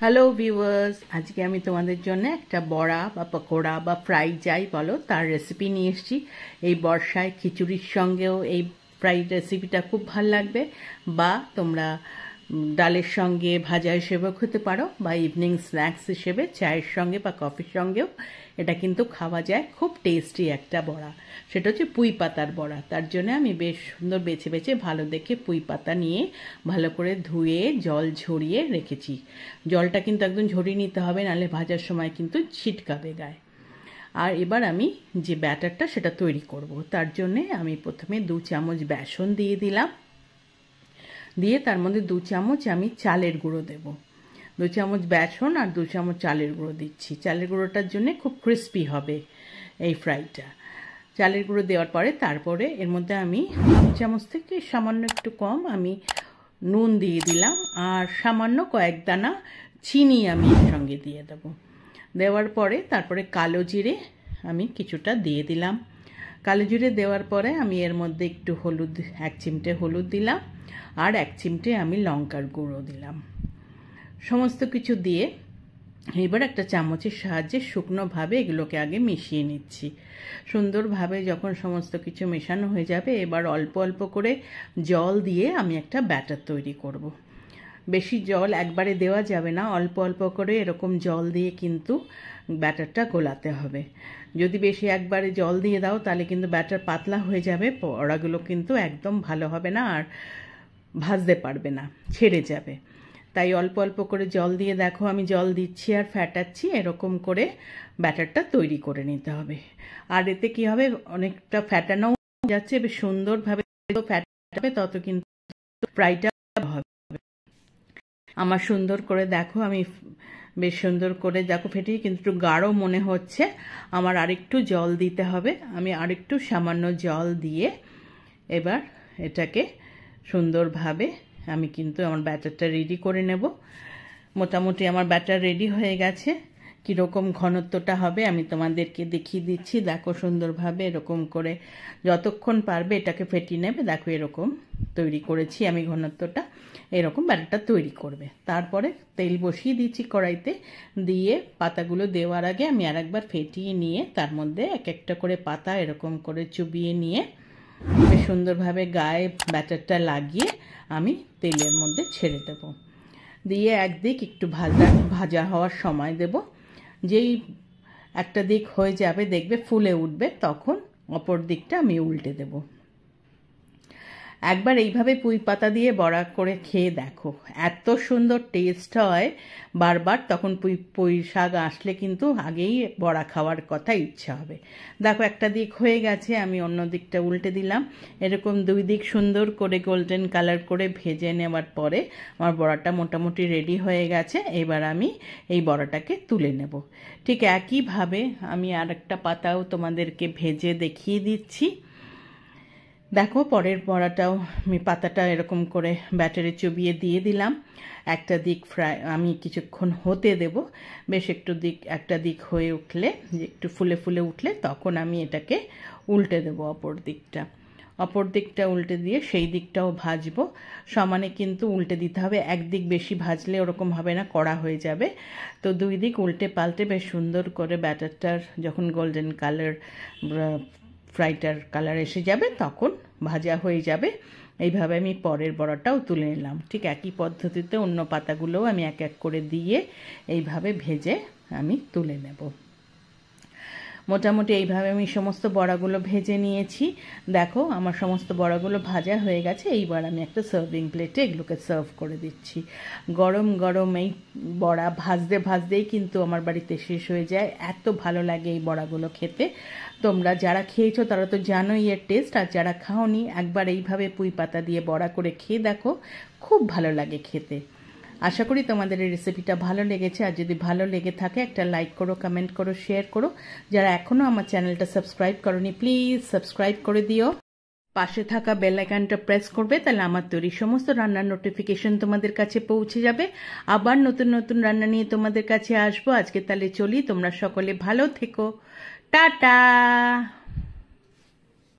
Hello viewers, আজকে আমি তোমাদের জন্য একটা বড়া বা পকোড়া বা ফ্রাই যাই বলো তার রেসিপি নিয়ে এসেছি। এই বর্ষায় খিচুড়ির সঙ্গেও এই ফ্রাইড রেসিপিটা খুব ভালো লাগবে, বা তোমরা ডালের সঙ্গে ভাজা হিসেবেও খেতে পারো, বা ইভিনিং স্ন্যাক্স হিসেবে চায়ের সঙ্গে বা কফির সঙ্গেও এটা কিন্তু খাওয়া যায়। খুব টেস্টি একটা বড়া, সেটা হচ্ছে পুঁই পাতার বড়া। তার জন্য আমি বেশ সুন্দর বেছে বেছে ভালো দেখে পুঁই পাতা নিয়ে ভালো করে ধুয়ে জল ঝরিয়ে রেখেছি। জলটা কিন্তু একদম ঝরিয়ে নিতে হবে, নাহলে ভাজার সময় কিন্তু ছিটকাবে গায়ে। আর এবার আমি যে ব্যাটারটা সেটা তৈরি করব, তার জন্যে আমি প্রথমে 2 চামচ বেসন দিয়ে দিলাম, দিয়ে তার মধ্যে 2 চামচ আমি চালের গুঁড়ো দেব। 2 চামচ বেসন আর 2 চামচ চালের গুঁড়ো দিচ্ছি। চালের গুঁড়োটার জন্য খুব ক্রিস্পি হবে এই ফ্রাইটা। চালের গুঁড়ো দেওয়ার পরে তারপরে এর মধ্যে আমি 2 চামচ থেকে সামান্য একটু কম আমি নুন দিয়ে দিলাম, আর সামান্য কয়েক দানা চিনি আমি এর সঙ্গে দিয়ে দেব। দেওয়ার পরে তারপরে কালো জিরে আমি কিছুটা দিয়ে দিলাম। কালো জিরে দেওয়ার পরে আমি এর মধ্যে একটু হলুদ, 1 চিমটে হলুদ দিলাম, আর 1 চিমটে আমি লঙ্কার গুঁড়ো দিলাম। সমস্ত কিছু দিয়ে এবার একটা চামচের সাহায্যে শুকনোভাবে এগুলোকে আগে মিশিয়ে নিচ্ছি। সুন্দরভাবে যখন সমস্ত কিছু মেশানো হয়ে যাবে, এবার অল্প অল্প করে জল দিয়ে আমি একটা ব্যাটার তৈরি করব। বেশি জল একবারে দেওয়া যাবে না, অল্প অল্প করে এরকম জল দিয়ে কিন্তু ব্যাটারটা গোলাতে হবে। যদি বেশি একবারে জল দিয়ে দাও তাহলে কিন্তু ব্যাটার পাতলা হয়ে যাবে, বড়াগুলো কিন্তু একদম ভালো হবে না, আর ভাজতে পারবে না, ছেড়ে যাবে। তাই অল্প অল্প করে জল দিয়ে দেখো আমি জল দিচ্ছি আর ফ্যাটাচ্ছি, এরকম করে ব্যাটারটা তৈরি করে নিতে হবে। আর এতে কি হবে, অনেকটা ফ্যাটানো যাচ্ছে, বেশ সুন্দরভাবে ফ্যাটাবে, তত কিন্তু ফ্রাইটা হবে। আমার সুন্দর করে দেখো আমি বেশ সুন্দর করে দেখো ফেটিয়ে, কিন্তু একটু গাঢ় মনে হচ্ছে, আমার আরেকটু জল দিতে হবে। আমি আরেকটু সামান্য জল দিয়ে এবার এটাকে সুন্দরভাবে আমি কিন্তু আমার ব্যাটারটা রেডি করে নেব। মোটামুটি আমার ব্যাটার রেডি হয়ে গেছে। কীরকম ঘনত্বটা হবে আমি তোমাদেরকে দেখিয়ে দিচ্ছি। দেখো সুন্দরভাবে এরকম করে যতক্ষণ পারবে এটাকে ফেটিয়ে নেবে। দেখো এরকম তৈরি করেছি আমি ঘনত্বটা, এরকম ব্যাটারটা তৈরি করবে। তারপরে তেল বসিয়ে দিচ্ছি কড়াইতে, দিয়ে পাতাগুলো দেওয়ার আগে আমি আরেকবার ফেটিয়ে নিয়ে তার মধ্যে এক একটা করে পাতা এরকম করে চুবিয়ে নিয়ে বেশ সুন্দরভাবে গায়ে ব্যাটারটা লাগিয়ে আমি তেলের মধ্যে ছেড়ে দেব। দিয়ে একদিক একটু ভাজা হওয়ার সময় দেব। যেই একটা দিক হয়ে যাবে দেখবে ফুলে উঠবে, তখন অপর দিকটা আমি উল্টে দেব। একবার এইভাবে পুঁই পাতা দিয়ে বড়া করে খেয়ে দেখো, এত সুন্দর টেস্ট হয় বারবার। তখন পুঁই শাক আসলে কিন্তু আগেই বড়া খাওয়ার কথা ইচ্ছা হবে। দেখো একটা দিক হয়ে গেছে, আমি অন্য দিকটা উল্টে দিলাম। এরকম 2 দিক সুন্দর করে গোল্ডেন কালার করে ভেজে নেওয়ার পরে আমার বড়াটা মোটামুটি রেডি হয়ে গেছে। এবার আমি এই বড়াটাকে তুলে নেব। ঠিক একইভাবে আমি আরেকটা পাতাও তোমাদেরকে ভেজে দেখিয়ে দিচ্ছি। দেখো পরের বড়াটাও আমি পাতাটা এরকম করে ব্যাটারে চুবিয়ে দিয়ে দিলাম। একটা দিক ফ্রাই আমি কিছুক্ষণ হতে দেব। বেশ একটা দিক হয়ে উঠলে, একটু ফুলে ফুলে উঠলে, তখন আমি এটাকে উল্টে দেব অপর দিকটা উল্টে দিয়ে সেই দিকটাও ভাজবো। সমানে কিন্তু উল্টে দিতে হবে, একদিক বেশি ভাজলে ওরকম হবে না, কড়া হয়ে যাবে। তো 2 দিক উল্টে পাল্টে বেশ সুন্দর করে ব্যাটারটার যখন গোল্ডেন কালার ফ্রাইটার কালার এসে যাবে তখন ভাজা হয়ে যাবে। এইভাবে আমি পরের বড়াটাও তুলে নিলাম। ঠিক একই পদ্ধতিতে অন্য পাতাগুলোও আমি এক এক করে দিয়ে এইভাবে ভেজে আমি তুলে নেব। মোটামুটি এইভাবে আমি সমস্ত বড়াগুলো ভেজে নিয়েছি। দেখো আমার সমস্ত বড়াগুলো ভাজা হয়ে গেছে। এইবার আমি একটা সার্ভিং প্লেটে এগুলোকে সার্ভ করে দিচ্ছি। গরম গরম এই বড়া ভাজতে ভাজতেই কিন্তু আমার বাড়িতে শেষ হয়ে যায়, এত ভালো লাগে এই বড়াগুলো খেতে। তোমরা যারা খেয়েছো তারা তো জানোই এর টেস্ট, আর যারা খাওনি একবার এইভাবে পুঁই পাতা দিয়ে বড়া করে খেয়ে দেখো, খুব ভালো লাগে খেতে। আশা করি তোমাদের এই রেসিপিটা ভালো লেগেছে। আর যদি ভালো লেগে থাকে একটা লাইক করো, কমেন্ট করো, শেয়ার করো। যারা এখনও আমার চ্যানেলটা সাবস্ক্রাইব করোনি প্লিজ সাবস্ক্রাইব করে দিও। পাশে থাকা বেল আইকনটা প্রেস করবে, তাহলে আমার তৈরি সমস্ত রান্নার নোটিফিকেশন তোমাদের কাছে পৌঁছে যাবে। আবার নতুন নতুন রান্না নিয়ে তোমাদের কাছে আসবো। আজকে তাহলে চলি, তোমরা সকলে ভালো থেকো, টাটা।